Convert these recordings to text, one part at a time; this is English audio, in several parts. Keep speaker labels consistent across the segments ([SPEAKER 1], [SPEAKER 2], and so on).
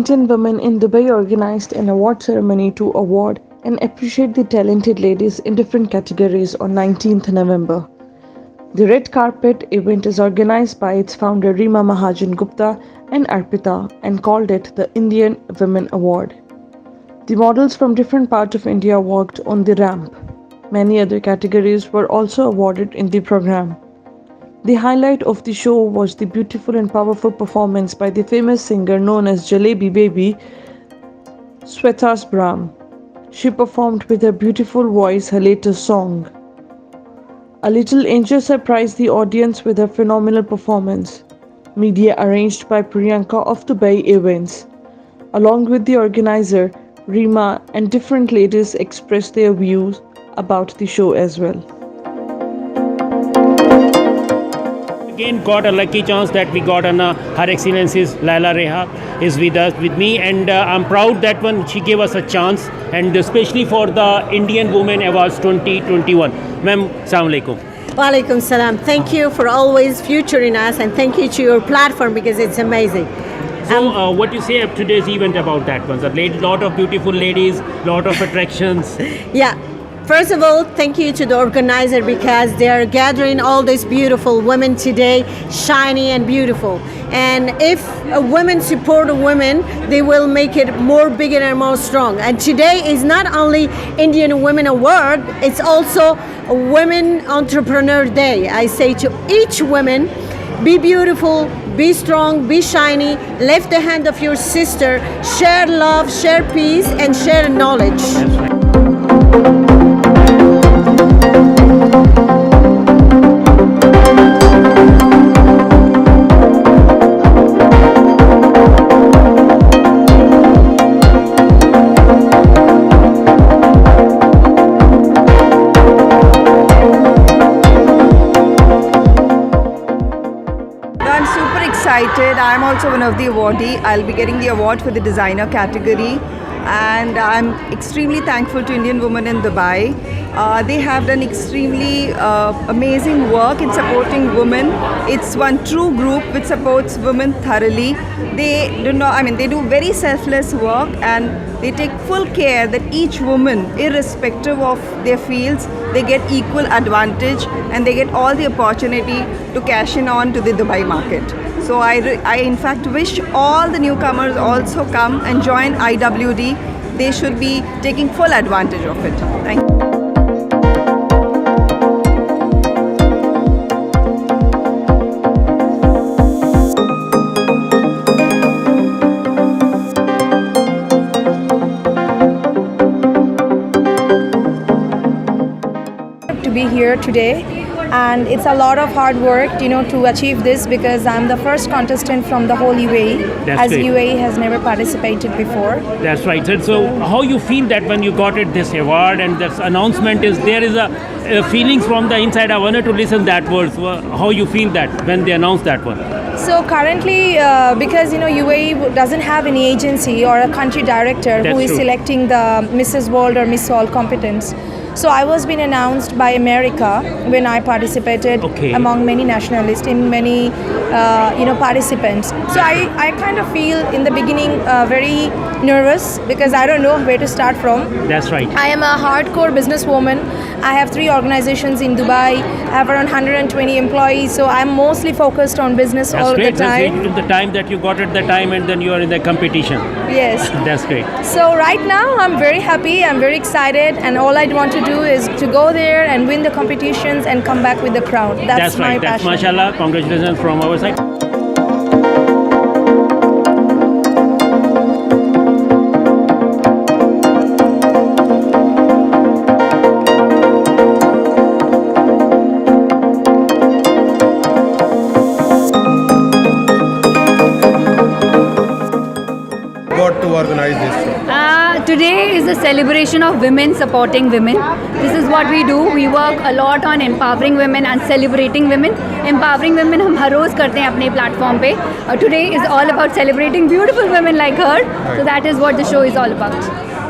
[SPEAKER 1] Indian women in Dubai organized an award ceremony to award and appreciate the talented ladies in different categories on 19th November. The red carpet event is organized by its founder Reema Mahajan Gupta and Arpita and called it the Indian Women Award. The models from different parts of India walked on the ramp. Many other categories were also awarded in the program. The highlight of the show was the beautiful and powerful performance by the famous singer known as Jalebi Baby, Swetas Brahm. She performed with her beautiful voice her latest song. A Little Angel surprised the audience with her phenomenal performance. Media arranged by Priyanka of Dubai Events. Along with the organizer, Reema and different ladies expressed their views about the show as well.
[SPEAKER 2] Again got a lucky chance that we got Her Excellency's Laila Reha is with me, and I'm proud that when she gave us a chance, and especially for the Indian Women Awards 2021. Ma'am, Assalamu alaikum.
[SPEAKER 3] Walaikum salam. Thank you for always featuring us, and thank you to your platform because it's amazing.
[SPEAKER 2] So what you say of today's event about that one? A lot of beautiful ladies, lot of attractions.
[SPEAKER 3] Yeah. First of all, thank you to the organizer because they are gathering all these beautiful women today, shiny and beautiful. And if women support a women, they will make it more bigger and more strong. And today is not only Indian Women Award, it's also a Women Entrepreneur Day. I say to each woman, be beautiful, be strong, be shiny, lift the hand of your sister, share love, share peace, and share knowledge.
[SPEAKER 4] I'm super excited. I'm also one of the awardee. I'll be getting the award for the designer category, and I'm extremely thankful to Indian Women in Dubai. They have done extremely amazing work in supporting women. It's one true group which supports women thoroughly. They do very selfless work, and they take full care that each woman, irrespective of their fields, they get equal advantage and they get all the opportunity to cash in on to the Dubai market. So I in fact wish all the newcomers also come and join IWD. They should be taking full advantage of it. Thank you.
[SPEAKER 5] To be here today, and it's a lot of hard work to achieve this because I'm the first contestant from the whole UAE.
[SPEAKER 2] That's
[SPEAKER 5] as
[SPEAKER 2] great.
[SPEAKER 5] UAE has never participated before.
[SPEAKER 2] That's right. So how you feel that when you got this award and this announcement there is a feelings from the inside? I wanted to listen that words. How you feel that when they announced that one?
[SPEAKER 5] So currently, because UAE doesn't have any agency or a country director
[SPEAKER 2] That's
[SPEAKER 5] who is
[SPEAKER 2] true.
[SPEAKER 5] selecting the Mrs. World or Miss World competence. So I was being announced by America when I participated
[SPEAKER 2] Okay.
[SPEAKER 5] among many nationalists in many participants. So I kind of feel in the beginning very nervous because I don't know where to start from.
[SPEAKER 2] That's right.
[SPEAKER 5] I am a hardcore businesswoman. I have 3 organizations in Dubai. I have around 120 employees. So I'm mostly focused on business
[SPEAKER 2] That's
[SPEAKER 5] all
[SPEAKER 2] great.
[SPEAKER 5] the time.
[SPEAKER 2] That's great. The time that you got at the time and then you are in the competition.
[SPEAKER 5] Yes.
[SPEAKER 2] That's great.
[SPEAKER 5] So right now I'm very happy. I'm very excited, and all I want to do is to go there and win the competitions and come back with the crown. That's my
[SPEAKER 2] right. That's
[SPEAKER 5] passion.
[SPEAKER 2] mashallah. Congratulations from our side.
[SPEAKER 6] Got to organize this show?
[SPEAKER 7] Today is a celebration of women supporting women. This is what we do. We work a lot on empowering women and celebrating women. Empowering women हम हर रोज करते हैं अपने platform पे. Today is all about celebrating beautiful women like her. So that is what the show is all about.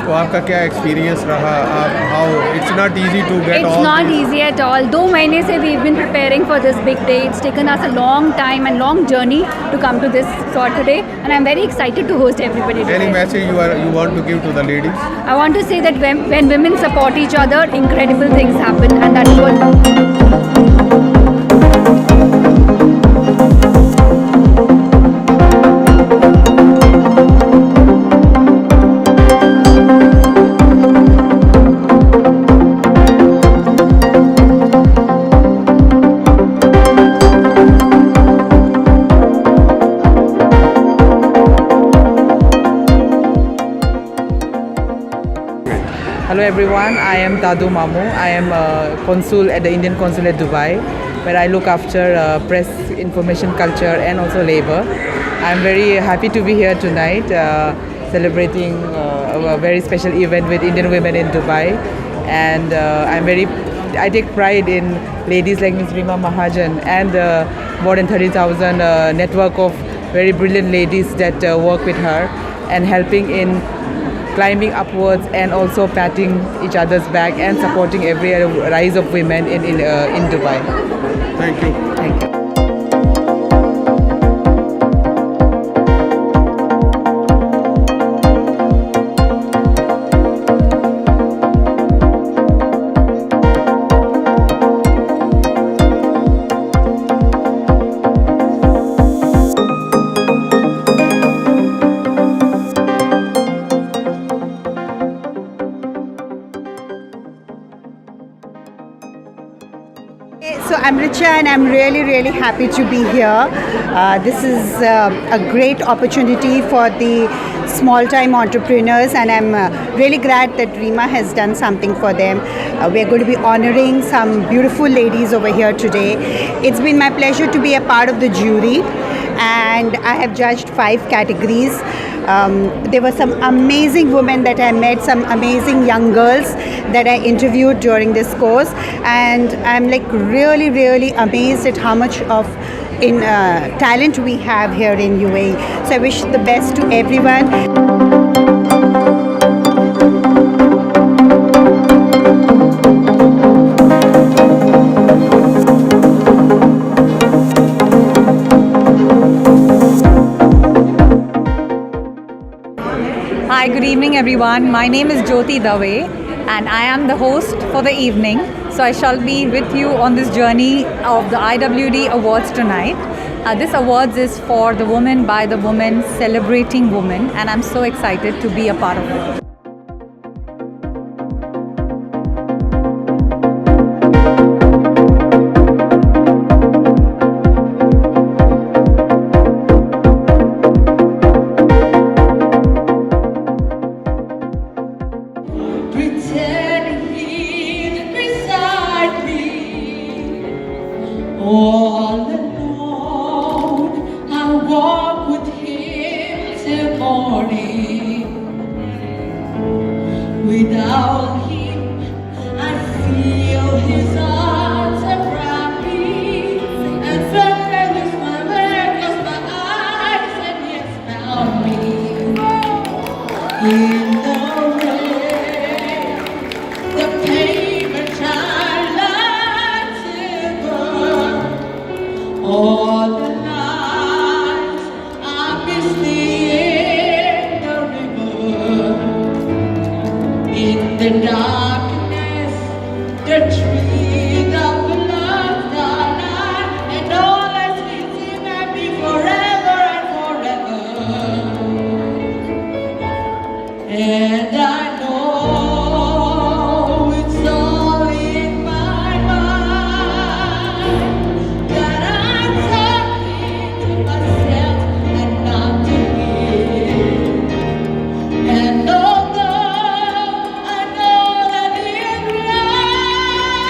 [SPEAKER 6] तो आपका क्या experience रहा? आप how it's not easy to get
[SPEAKER 7] It's
[SPEAKER 6] all
[SPEAKER 7] not easy at all. 2 महीने से we've been preparing for this big day. It's taken us a long time and long journey to come to this sort today, and I'm very excited to host everybody
[SPEAKER 6] any
[SPEAKER 7] today.
[SPEAKER 6] message you want to give to the ladies?
[SPEAKER 7] I want to say that when women support each other, incredible things happen, and that is what.
[SPEAKER 8] Hello everyone, I am Tadu Mamu. I am a consul at the Indian Consulate Dubai, where I look after press, information culture and also labor. I am very happy to be here tonight celebrating a very special event with Indian women in Dubai, and I take pride in ladies like Ms. Rima Mahajan and more than 30,000 network of very brilliant ladies that work with her and helping in climbing upwards and also patting each other's back and supporting every rise of women in Dubai.
[SPEAKER 6] Thank you.
[SPEAKER 8] Thank you.
[SPEAKER 3] So I'm Richa and I'm really happy to be here. This is a great opportunity for the small time entrepreneurs, and I'm really glad that Rima has done something for them. We're going to be honoring some beautiful ladies over here today. It's been my pleasure to be a part of the jury, and I have judged 5 categories. There were some amazing women that I met, some amazing young girls that I interviewed during this course, and I'm like really amazed at how much of talent we have here in UAE. So I wish the best to everyone.
[SPEAKER 9] Hi, good evening everyone. My name is Jyoti Dave and I am the host for the evening. So I shall be with you on this journey of the IWD Awards tonight. This awards is for the woman by the woman, celebrating women, and I'm so excited to be a part of it.
[SPEAKER 10] All alone, I walk with him till morning. Without him, I feel his arms around me, and felt with my breath, close my eyes, and he has found me. In the rain, the pavement twilight silver, all the nights I miss in the river. In the darkness, the tree that belongs alive, and all I see is him and me forever and forever. And I know it's all in my mind that I'm talking to myself and not to him. And although I know that he is blind,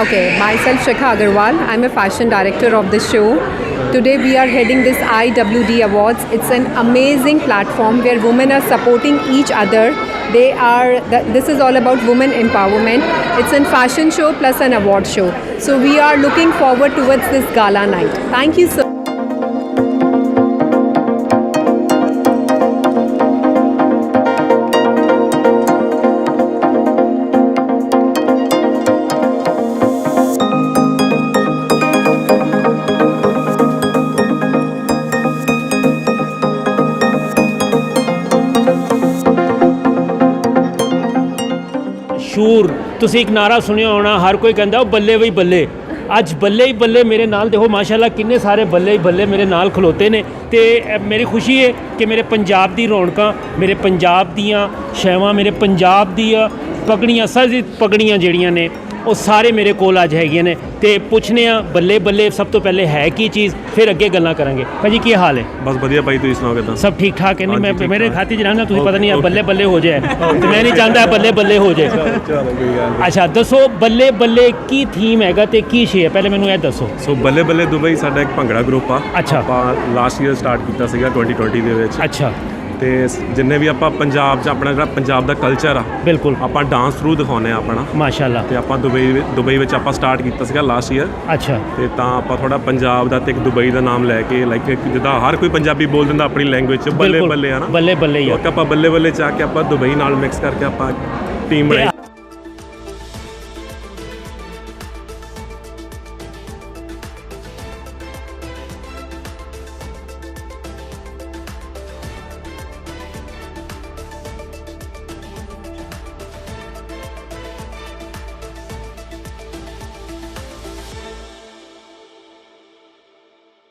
[SPEAKER 11] Okay, myself Shikha Agarwal. I'm a fashion director of the show. Today we are heading this IWD Awards. It's an amazing platform where women are supporting each other. This is all about women empowerment. It's a fashion show plus an award show. So we are looking forward towards this gala night. Thank you so
[SPEAKER 2] ਸ਼ੂਰ ਤੁਸੀਂ ਇੱਕ ਨਾਰਾ ਸੁਣਿਆ ਹੋਣਾ, ਹਰ ਕੋਈ ਕਹਿੰਦਾ ਉਹ ਬੱਲੇ ਬਈ ਬੱਲੇ। ਅੱਜ ਬੱਲੇ ਹੀ ਬੱਲੇ ਮੇਰੇ ਨਾਲ ਦੇਖੋ ਮਾਸ਼ਾਅੱਲਾ ਕਿੰਨੇ ਸਾਰੇ ਬੱਲੇ ਹੀ ਬੱਲੇ ਮੇਰੇ ਨਾਲ ਖਲੋਤੇ ਨੇ ਤੇ ਮੇਰੀ ਖੁਸ਼ੀ ਹੈ ਕਿ ਮੇਰੇ ਪੰਜਾਬ ਦੀ ਰੌਣਕਾਂ, ਮੇਰੇ ਪੰਜਾਬ ਦੀਆਂ ਸ਼ੈਵਾਂ, ਮੇਰੇ ਪੰਜਾਬ ਦੀਆਂ ਪਗੜੀਆਂ, ਸਾਰੀ ਪਗੜੀਆਂ ਜਿਹੜੀਆਂ ਨੇ ਉਹ ਸਾਰੇ ਮੇਰੇ ਕੋਲ ਅੱਜ ਹੈਗੀਆਂ ਨੇ ਤੇ ਪੁੱਛਨੇ ਆ ਬੱਲੇ ਬੱਲੇ ਸਭ ਤੋਂ ਪਹਿਲੇ ਹੈ ਕੀ ਚੀਜ਼, ਫਿਰ ਅੱਗੇ ਗੱਲਾਂ ਕਰਾਂਗੇ। ਭਾਜੀ ਕੀ ਹਾਲ ਹੈ?
[SPEAKER 12] ਬਸ ਵਧੀਆ ਭਾਈ, ਤੁਸੀਂ ਸੁਣਾਓ ਕਿੱਦਾਂ?
[SPEAKER 2] ਸਭ ਠੀਕ ਠਾਕ ਹੈ? ਨਹੀਂ ਮੈਂ ਮੇਰੇ ਖਾਤੇ 'ਚ ਰਹਿਣਾ, ਤੁਸੀਂ ਪਤਾ ਨਹੀਂ ਆ ਬੱਲੇ ਬੱਲੇ ਹੋ ਜਾਏ ਤੇ ਮੈਂ ਨਹੀਂ ਚਾਹੁੰਦਾ ਬੱਲੇ ਬੱਲੇ ਹੋ ਜਾਏ।
[SPEAKER 12] ਚਲੋ ਕੋਈ ਗੱਲ
[SPEAKER 2] ਅੱਛਾ ਦੱਸੋ ਬੱਲੇ ਬੱਲੇ ਕੀ ਥੀਮ ਹੈਗਾ ਤੇ ਕੀ ਸ਼ੇ ਹੈ, ਪਹਿਲੇ ਮੈਨੂੰ ਇਹ ਦੱਸੋ।
[SPEAKER 12] ਸੋ ਬੱਲੇ ਬੱਲੇ ਦੁਬਈ ਸਾਡਾ ਇੱਕ ਭੰਗੜਾ ਗਰੁੱਪ ਆ।
[SPEAKER 2] ਅੱਛਾ।
[SPEAKER 12] ਆਪਾਂ ਲਾਸਟ ਈਅਰ ਸਟਾਰਟ ਕੀਤਾ ਸੀਗਾ 2020 ਦੇ ਵਿੱਚ।
[SPEAKER 2] ਅੱਛਾ।
[SPEAKER 12] ਤੇ ਜਿੰਨੇ ਵੀ ਆਪਾਂ ਪੰਜਾਬ 'ਚ ਆਪਣਾ ਜਿਹੜਾ ਪੰਜਾਬ ਦਾ ਕਲਚਰ ਆ,
[SPEAKER 2] ਬਿਲਕੁਲ
[SPEAKER 12] ਆਪਾਂ ਡਾਂਸ ਥਰੂ ਦਿਖਾਉਂਦੇ ਆ ਆਪਣਾ।
[SPEAKER 2] ਮਾਸ਼ਾਅੱਲਾ।
[SPEAKER 12] ਤੇ ਆਪਾਂ ਦੁਬਈ ਵਿੱਚ ਆਪਾਂ ਸਟਾਰਟ ਕੀਤਾ ਸੀਗਾ ਲਾਸਟ ਈਅਰ।
[SPEAKER 2] ਅੱਛਾ।
[SPEAKER 12] ਤੇ ਤਾਂ ਆਪਾਂ ਥੋੜਾ ਪੰਜਾਬ ਦਾ ਤੇ ਇੱਕ ਦੁਬਈ ਦਾ ਨਾਮ ਲੈ ਕੇ ਲਾਈਕ ਜਿੱਦਾਂ ਹਰ ਕੋਈ ਪੰਜਾਬੀ ਬੋਲ ਦਿੰਦਾ ਆਪਣੀ ਲੈਂਗੁਏਜ 'ਚ ਬੱਲੇ ਬੱਲੇ ਆ ਨਾ,
[SPEAKER 2] ਬੱਲੇ ਬੱਲੇ ਹੀ ਆ।
[SPEAKER 12] ਆਪਾਂ ਬੱਲੇ ਬੱਲੇ 'ਚ ਆ ਕੇ ਆਪਾਂ ਦੁਬਈ ਨਾਲ ਮਿਕਸ ਕਰਕੇ ਆਪਾਂ ਟੀਮ ਬਣਾਈ।